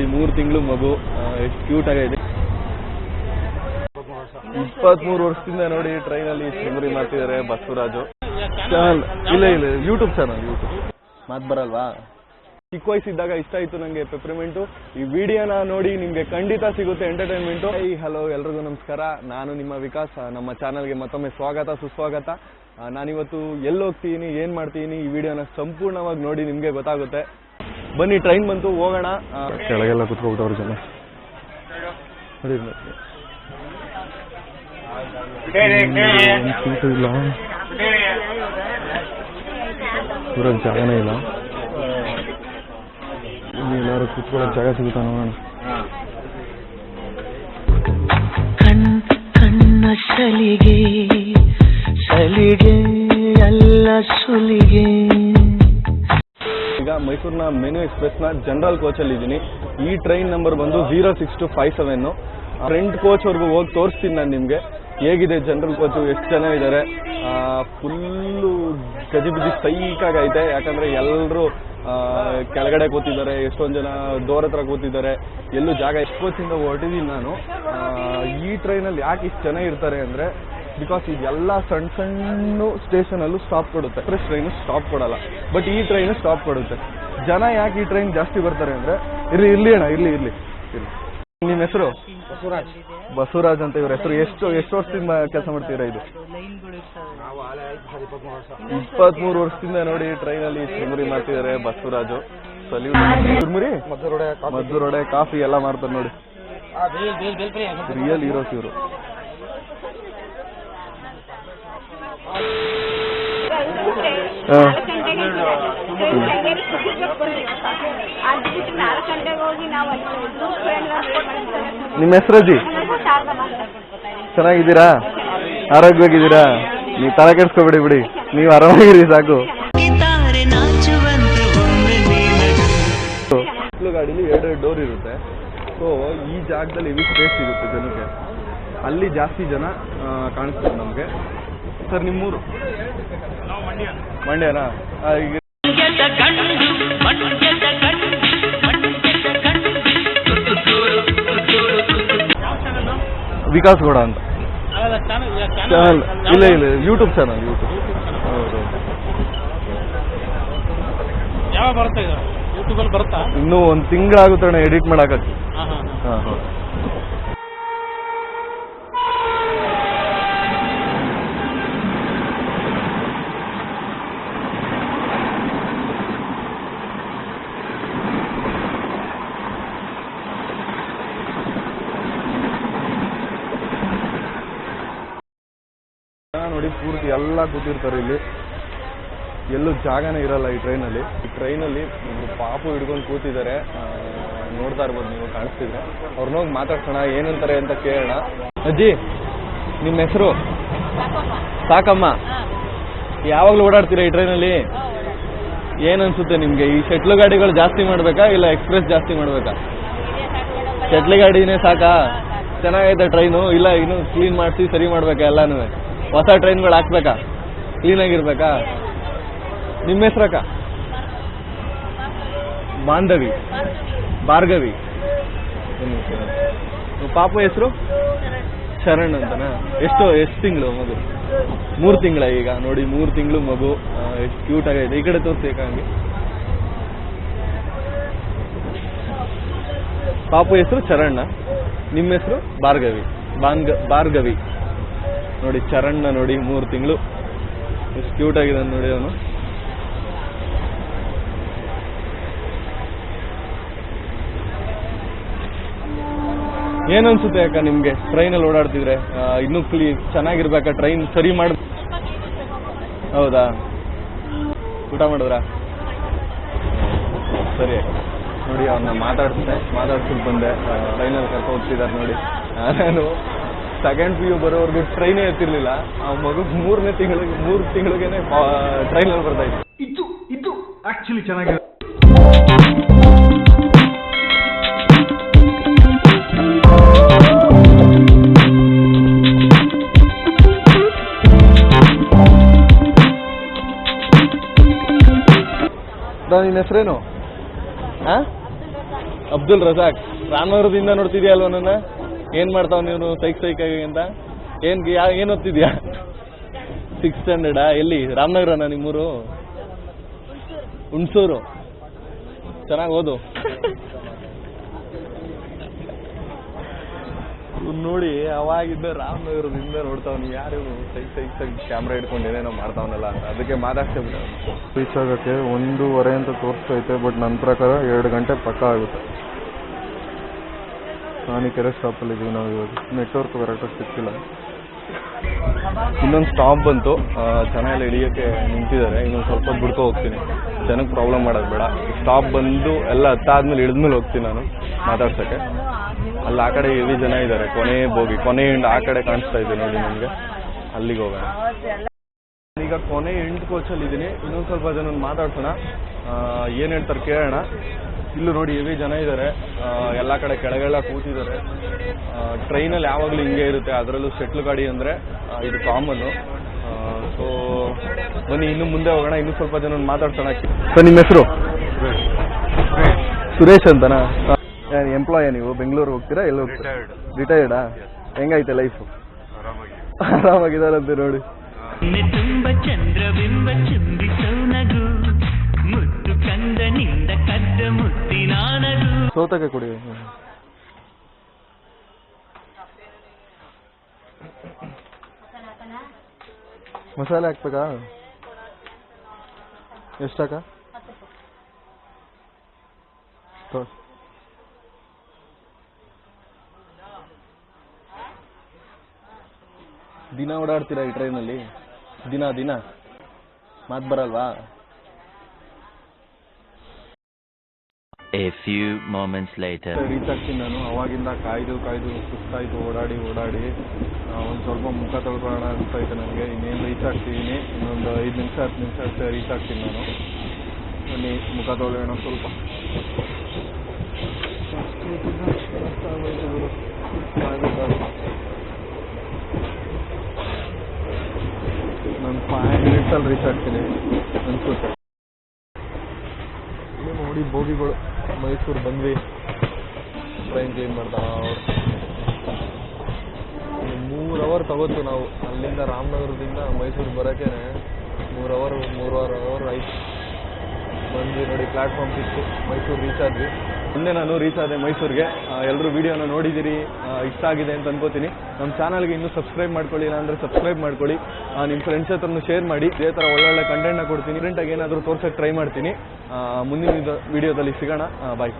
ನೋಡಿ 3 ತಿಂಗಳು ಮಗು ಎಷ್ಟು ಕ್ಯೂಟ್ ಆಗಿದೆ. 23 ವರ್ಷದಿಂದ ನೋಡಿ ಟ್ರೈನಲ್ಲಿ ಮೆಮೊರಿ ಮಾಡ್ತಿದ್ದಾರೆ ಬಸವರಾಜು. ಚಾನಲ್ ಇಲ್ಲ ಯೂಟ್ಯೂಬ್ ಚಾನಲ್. ಮಾತು ಬರಲ್ವಾ? ಚಿಕ್ಕ ವಯಸ್ಸಿದ್ದಾಗ ಇಷ್ಟ ಆಯಿತು ನನಗೆ ಪೆಪ್ರಿಮೆಂಟು. ಈ ವಿಡಿಯೋನ ನೋಡಿ ನಿಮಗೆ ಖಂಡಿತ ಸಿಗುತ್ತೆ ಎಂಟರ್ಟೈನ್ಮೆಂಟು. ಹಲೋ ಎಲ್ರಿಗೂ ನಮಸ್ಕಾರ, ನಾನು ನಿಮ್ಮ ವಿಕಾಸ್. ನಮ್ಮ ಚಾನಲ್ಗೆ ಮತ್ತೊಮ್ಮೆ ಸ್ವಾಗತ ಸುಸ್ವಾಗತ. ನಾನಿವತ್ತು ಎಲ್ಲಿ ಹೋಗ್ತೀನಿ, ಏನು ಮಾಡ್ತೀನಿ, ಈ ವಿಡಿಯೋನ ಸಂಪೂರ್ಣವಾಗಿ ನೋಡಿ ನಿಮಗೆ ಗೊತ್ತಾಗುತ್ತೆ. ಬನ್ನಿ, ಟ್ರೈನ್ ಬಂತು, ಹೋಗೋಣ. ಕೆಳಗೆಲ್ಲ ಕುತ್ಕೊಬಿಟ್ಟವ್ರು ಜನ ನೋಡಿ. ಸೀಟು ಇಲ್ಲ, ಕೂರಕ್ಕೆ ಜಾಗನೇ ಇಲ್ಲ. ಎಲ್ಲರೂ ಕುತ್ಕೊಳ್ಳೋಕೆ ಜಾಗ ಸಿಗುತ್ತಾ ನೋಡೋಣ. ಕಣ್ಣ ಸಲಿಗೆ ಸಲಿಗೆ ಎಲ್ಲ ಸುಲಿಗೆ. ಈಗ ಮೈಸೂರಿನ ಮೆನು ಎಕ್ಸ್ಪ್ರೆಸ್ನ ಜನರಲ್ ಕೋಚಲ್ಲಿ ಇದ್ದೀನಿ. ಈ ಟ್ರೈನ್ ನಂಬರ್ ಬಂದು 06257. ಫ್ರಂಟ್ ಕೋಚ್ವರೆಗೂ ಹೋಗಿ ತೋರಿಸ್ತೀನಿ ನಾನು ನಿಮಗೆ ಹೇಗಿದೆ ಜನರಲ್ ಕೋಚು, ಎಷ್ಟು ಜನ ಇದ್ದಾರೆ. ಫುಲ್ಲು ಗಜಿಬಿಜಿ ಸೈಕಾಗೈತೆ. ಯಾಕಂದರೆ ಎಲ್ಲರೂ ಕೆಳಗಡೆ ಕೂತಿದ್ದಾರೆ, ಎಷ್ಟೊಂದು ಜನ ಡೋರ್ ಹತ್ರ ಕೂತಿದ್ದಾರೆ, ಎಲ್ಲೂ ಜಾಗ. ಎಷ್ಟು ಕೋಚಿಂದ ಹೊರಟಿದ್ದೀನಿ ನಾನು. ಈ ಟ್ರೈನಲ್ಲಿ ಯಾಕೆ ಇಷ್ಟು ಜನ ಇರ್ತಾರೆ ಅಂದರೆ, ಬಿಕಾಸ್ ಇದೆಲ್ಲ ಸಣ್ಣ ಸಣ್ಣ ಸ್ಟೇಷನಲ್ಲೂ ಸ್ಟಾಪ್ ಕೊಡುತ್ತೆ. ಫ್ರೆಶ್ ಟ್ರೈನು ಸ್ಟಾಪ್ ಕೊಡಲ್ಲ, ಬಟ್ ಈ ಟ್ರೈನು ಸ್ಟಾಪ್ ಕೊಡುತ್ತೆ. ಜನ ಯಾಕೆ ಈ ಟ್ರೈನ್ ಜಾಸ್ತಿ ಬರ್ತಾರೆ ಅಂದರೆ, ಇರ್ಲಿ ಅಣ್ಣ, ಇರ್ಲಿ. ನಿಮ್ಮ ಹೆಸರು? ಬಸವರಾಜ್ ಅಂತ ಇವ್ರ ಹೆಸರು. ಎಷ್ಟು ವರ್ಷದಿಂದ ಕೆಲಸ ಮಾಡ್ತೀರಾ? ಇದು 23 ವರ್ಷದಿಂದ ನೋಡಿ ಟ್ರೈನಲ್ಲಿ ಚುರುಮುರಿ ಮಾಡ್ತಿದ್ದಾರೆ ಬಸವರಾಜು. ಚುರುಮುರಿ, ಮದ್ದೂರೊಡೆ, ಕಾಫಿ ಎಲ್ಲ ಮಾಡ್ತಾರೆ ನೋಡಿ. ರಿಯಲ್ ಹೀರೋಸ್ ಇವರು. ನಿಮ್ಮ ಹೆಸರಜ್ಜಿ? ಚೆನ್ನಾಗಿದ್ದೀರಾ? ಆರೋಗ್ಯವಾಗಿದ್ದೀರಾ? ನೀವು ತಲೆ ಕೆಡಿಸ್ಕೊಬೇಡಿ, ಬಿಡಿ, ನೀವು ಆರಾಮಾಗಿರಿ ಸಾಕು. ಗಾಡಿಲಿ 2 ಡೋರ್ ಇರುತ್ತೆ. ಸೊ ಈ ಜಾಗದಲ್ಲಿ ಹೆವಿ ಸ್ಪೇಸ್ ಸಿಗುತ್ತೆ ಜನಕ್ಕೆ. ಅಲ್ಲಿ ಜಾಸ್ತಿ ಜನ ಕಾಣಿಸ್ತಾರೆ ನಮಗೆ. ಸರ್, ನಿಮ್ಮೂರು? ಮಂಡ್ಯನಾ? ಈಗ ವಿಕಾಸ್ ಗೌಡ ಅಂತ ಚಾನಲ್. ಇಲ್ಲ ಯೂಟ್ಯೂಬ್ ಚಾನಲ್. ಹೌದು. ಯಾವಾಗ ಬರುತ್ತೆ? ಯೂಟ್ಯೂಬಲ್ಲಿ ಬರುತ್ತಾ? ಇನ್ನೂ 1 ತಿಂಗಳಾಗುತ್ತಣ್ಣ ಎಡಿಟ್ ಮಾಡಕ್ಕೆ. ಹೌದು. ನೋಡಿ, ಪೂರ್ತಿ ಎಲ್ಲ ಕೂತಿರ್ತಾರೆ ಇಲ್ಲಿ. ಎಲ್ಲೂ ಜಾಗನೇ ಇರಲ್ಲ ಈ ಟ್ರೈನಲ್ಲಿ. ಪಾಪು ಹಿಡ್ಕೊಂಡು ಕೂತಿದ್ದಾರೆ, ನೋಡ್ತಾ ಇರ್ಬೋದು ನೀವು, ಕಾಣಿಸ್ತಿದ್ರೆ. ಅವ್ರನ್ನೋಗಿ ಮಾತಾಡ್ಸೋಣ, ಏನಂತಾರೆ ಅಂತ ಕೇಳೋಣ. ಅಜ್ಜಿ, ನಿಮ್ಮ ಹೆಸರು? ಸಾಕಮ್ಮ. ಯಾವಾಗಲೂ ಓಡಾಡ್ತೀರಾ ಈ ಟ್ರೈನಲ್ಲಿ? ಏನನ್ಸುತ್ತೆ ನಿಮಗೆ? ಈ ಶಟ್ಲು ಗಾಡಿಗಳು ಜಾಸ್ತಿ ಮಾಡಬೇಕಾ ಇಲ್ಲ ಎಕ್ಸ್ಪ್ರೆಸ್ ಜಾಸ್ತಿ ಮಾಡಬೇಕಾ? ಶಟ್ಲು ಗಾಡಿನೇ ಸಾಕಾ? ಚೆನ್ನಾಗೈತೆ ಟ್ರೈನು? ಇಲ್ಲ ಇನ್ನೂ ಕ್ಲೀನ್ ಮಾಡಿಸಿ ಸರಿ ಮಾಡ್ಬೇಕಾ? ಎಲ್ಲನೂ ಹೊಸ ಟ್ರೈನ್ಗಳು ಹಾಕ್ಬೇಕಾ? ಕ್ಲೀನಾಗಿರ್ಬೇಕಾ? ನಿಮ್ಮ ಹೆಸ್ರಕ್ಕ? ಭಾರ್ಗವಿ. ಪಾಪು ಹೆಸರು? ಶರಣ್ ಅಂತನಾ? ಎಷ್ಟು ತಿಂಗಳು ಮಗು? 3 ತಿಂಗಳ ಈಗ ನೋಡಿ. 3 ತಿಂಗಳು ಮಗು ಎಷ್ಟು ಕ್ಯೂಟ್ ಆಗೈತೆ. ಈ ಕಡೆ ತೋರಿಸಿ ಹಂಗೆ. ಪಾಪು ಹೆಸರು ಚರಣ್ಣ, ನಿಮ್ಮ ಹೆಸರು? ಭಾರ್ಗವಿ. ನೋಡಿ, ಚರಣ್ಣ ನೋಡಿ, 3 ತಿಂಗಳು, ಎಷ್ಟು ಕ್ಯೂಟ್ ಆಗಿದೆ ನೋಡಿ ಅವನು. ಏನನ್ಸುತ್ತೆ ಅಕ್ಕ ನಿಮ್ಗೆ ಟ್ರೈನಲ್ಲಿ ಓಡಾಡ್ತಿದ್ರೆ? ಇನ್ನೂ ಚೆನ್ನಾಗಿರ್ಬೇಕಾ ಟ್ರೈನ್? ಸರಿ ಮಾಡಿ. ಹೌದಾ? ಊಟ ಮಾಡಿದ್ರಾ? ಸರಿ ಅಕ್ಕ. ನೋಡಿ, ಅವನ್ನ ಮಾತಾಡ್ಸ್ಕೊಂಡು ಬಂದೆ. ಟ್ರೈನಲ್ಲಿ ಕರ್ಕೊಂಡು ಹೋಗ್ತಿದ್ದಾರೆ ನೋಡಿ. ನಾನು ಸೆಕೆಂಡ್ PU ಬರೋವರೆಗೂ ಟ್ರೈನೇ ಎತ್ತಿರ್ಲಿಲ್ಲ. ಆ ಮಗು 3 ತಿಂಗಳಿಗೇನೆ ಟ್ರೈನಲ್ಲಿ ಬರ್ತಾ ಇತ್ತು. ಇದು ಆಕ್ಚುಲಿ ಚೆನ್ನಾಗಿದೆ. ನಿನ್ನ ಹೆಸರೇನು? ಅಬ್ದುಲ್ ರಜಾಕ್ ರಾಮನಗರದಿಂದ ನೋಡ್ತಿದ್ಯಾ ಅಲ್ವ ನನ್ನ? ಏನು ಮಾಡ್ತಾವ ನೀನು ಸೈಕಾಗಿ ಅಂತ? ಏನು ಓದ್ತಿದ್ಯಾ? 6th ಸ್ಟ್ಯಾಂಡರ್ಡಾ? ಎಲ್ಲಿ? ರಾಮನಗರನ ನಿಮ್ಮೂರು? ಹುಣಸೂರು. ಚೆನ್ನಾಗಿ ಓದು. ನೋಡಿ ಅವಾಗಿದ್ದ ರಾಮನಗರದಿಂದ ನೋಡ್ತಾವ್ ಯಾರು ಸೈಕ್ ಕ್ಯಾಮ್ರಾ ಹಿಡ್ಕೊಂಡು ಏನೇನೋ ಮಾಡ್ತಾವನಲ್ಲ ಅಂತ, ಅದಕ್ಕೆ ಮಾತಾಡ್ತೇ ಬಿಡ. ರೀಚ್ ಆಗೋಕ್ಕೆ 1:15 ಅಂತ ತೋರಿಸ್ತೈತೆ, ಬಟ್ ನನ್ನ ಪ್ರಕಾರ 2 ಗಂಟೆ ಪಕ್ಕ ಆಗುತ್ತೆ. ಕೆರೆ ಸ್ಟಾಪಲ್ಲಿದ್ದೀವಿ ನಾವು ಇವಾಗ. ನೆಟ್ವರ್ಕ್ ಕರೆಕ್ಟಾಗಿ ಸಿಕ್ಕಿಲ್ಲ. ಇನ್ನೊಂದು ಸ್ಟಾಪ್ ಬಂತು, ಜನ ಎಲ್ಲ ಇಳಿಯೋಕ್ಕೆ ನಿಂತಿದ್ದಾರೆ. ಇನ್ನೊಂದು ಸ್ವಲ್ಪ ಹೊತ್ತು ಬಿಡ್ಕೊ ಹೋಗ್ತೀನಿ, ಜನಕ್ಕೆ ಪ್ರಾಬ್ಲಮ್ ಮಾಡೋದು ಬೇಡ. ಸ್ಟಾಪ್ ಬಂದು ಎಲ್ಲ ಹತ್ತಾದ್ಮೇಲೆ ಇಳಿದ್ಮೇಲೆ ಹೋಗ್ತೀನಿ ನಾನು ಮಾತಾಡ್ಸೋಕ್ಕೆ. ಅಲ್ಲಿ ಆ ಕಡೆ ಹೆವಿ ಜನ ಇದ್ದಾರೆ, ಕೊನೆ ಎಂಡ್ ಆ ಕಡೆ ಕಾಣಿಸ್ತಾ ಇದೆ ನೋಡಿ ನಮಗೆ, ಅಲ್ಲಿಗೆ ಹೋಗೋಣ. ಈಗ ಕೊನೆ ಎಂಡ್ ಕೋಚಲ್ಲಿ ಇದ್ದೀನಿ. ಇನ್ನೊಂದು ಸ್ವಲ್ಪ ಜನ ಮಾತಾಡ್ಸೋಣ, ಏನು ಹೇಳ್ತಾರೆ ಕೇಳೋಣ. ಇಲ್ಲೂ ನೋಡಿ ಹೆವಿ ಜನ ಇದ್ದಾರೆ, ಎಲ್ಲ ಕಡೆ ಕೆಳಗೆಲ್ಲ ಕೂತಿದ್ದಾರೆ. ಟ್ರೈನಲ್ಲಿ ಯಾವಾಗಲೂ ಹಿಂಗೆ ಇರುತ್ತೆ, ಅದರಲ್ಲೂ ಶೆಟ್ಲ್ ಗಾಡಿ ಅಂದರೆ ಇದು ಕಾಮನ್ನು. ಸೊ ಬನ್ನಿ ಇನ್ನು ಮುಂದೆ ಹೋಗೋಣ, ಇನ್ನೂ ಸ್ವಲ್ಪ ಜನ ಮಾತಾಡ್ಸೋಣ. ಸರ್ ನಿಮ್ಮ ಹೆಸರು? ಸುರೇಶ್ ಅಂತನಾ? ಎಂಪ್ಲಾಯ ನೀವು? ಬೆಂಗಳೂರು ಹೋಗ್ತೀರಾ? ಎಲ್ಲಿ ಹೋಗ್ತೀರಾ? ರಿಟೈರ್ಡಾ? ಹೆಂಗೈತೆ ಲೈಫು? ಆರಾಮಾಗಿದ್ದಾರಂತೆ ನೋಡಿ. ತುಂಬ ಚಂದ್ರಬಿಂಬ ಚುಂಬಿಸೌನಗು ಮುದ್ದು ಕಂದನಿಂದ ಕದ್ದ ಮುತ್ತಿನಾನದು. ಸೌತಕ್ಕೆ ಕೊಡಿ. ಮಸಾಲೆ ಹಾಕ್ಬೇಕಾ? ಎಷ್ಟಾಕ? ದಿನ ಓಡಾಡ್ತೀರಾ ಈ ಟ್ರೈನಲ್ಲಿ? ದಿನ ಮಾತು ಬರಲ್ವಾ? A few moments later. Reach ಆಗ್ತೀನಿ ನಾನು. ಅವಾಗಿಂದ ಕಾಯ್ದು ಸುಸ್ತಾಯಿತು, ಓಡಾಡಿ ಒಂದು ಸ್ವಲ್ಪ ಮುಖ ತೊಳ್ಕೊಳ್ಳೋಣ ಅನಿಸ್ತೈತೆ ನನಗೆ. ಇನ್ನೇನು ರೀಚ್ ಆಗ್ತಿದ್ದೀನಿ, ಇನ್ನೊಂದು 5 ನಿಮಿಷ 10 ನಿಮಿಷ ಅಷ್ಟೇ ರೀಚ್ ಆಗ್ತೀನಿ ನಾನು. ಬನ್ನಿ ಮುಖ ತೊಳೆಯೋಣ ಸ್ವಲ್ಪ. ನಾನು 5 ಮಿನಿಟ್ಸಲ್ಲಿ ರೀಚ್ ಆಗ್ತೀನಿ ಅನ್ಸುತ್ತೆ. ನೋಡಿ ಬೋಗಿಗಳು, ಮೈಸೂರು ಬಂದ್ವಿ. ಟ್ರೈನ್ ಚೇಂಜ್ ಮಾಡ್ತಾ 3 ಅವರ್ ತಗೋತು ನಾವು ಅಲ್ಲಿಂದ ರಾಮನಗರದಿಂದ ಮೈಸೂರಿಗೆ ಬರೋಕ್ಕೆ. 3 ಅವರ್ ಆಯ್ತು. ಬಂದ್ವಿ ನೋಡಿ, ಪ್ಲಾಟ್ಫಾರ್ಮ್ ಸಿಕ್ತು, ಮೈಸೂರು ರೀಚ್ ಆದ್ವಿ. ಮೊನ್ನೆ ನಾನು ರೀಚ್ ಆದೆ ಮೈಸೂರಿಗೆ. ಎಲ್ಲರೂ ವಿಡಿಯೋನ ನೋಡಿದ್ದೀರಿ, ಇಷ್ಟ ಆಗಿದೆ ಅಂತ ಅನ್ಕೋತೀನಿ. ನಮ್ಮ ಚಾನಲ್ಗೆ ಇನ್ನೂ ಸಬ್ಸ್ಕ್ರೈಬ್ ಮಾಡ್ಕೊಳ್ಳಿಲ್ಲ ಅಂದರೆ ಸಬ್ಸ್ಕ್ರೈಬ್ ಮಾಡ್ಕೊಳ್ಳಿ. ನಿಮ್ಮ ಫ್ರೆಂಡ್ಸ್ ಹತ್ರನೂ ಶೇರ್ ಮಾಡಿ. ಇದೇ ಥರ ಒಳ್ಳೊಳ್ಳೆ ಕಂಟೆಂಟ್ನ ಕೊಡ್ತೀನಿ. ಡಿಫ್ರೆಂಟಾಗಿ ಏನಾದರೂ ತೋರ್ಸೋಕ್ಕೆ ಟ್ರೈ ಮಾಡ್ತೀನಿ. ಮುಂದಿನ ವಿಡಿಯೋದಲ್ಲಿ ಸಿಗೋಣ. ಬಾಯ್.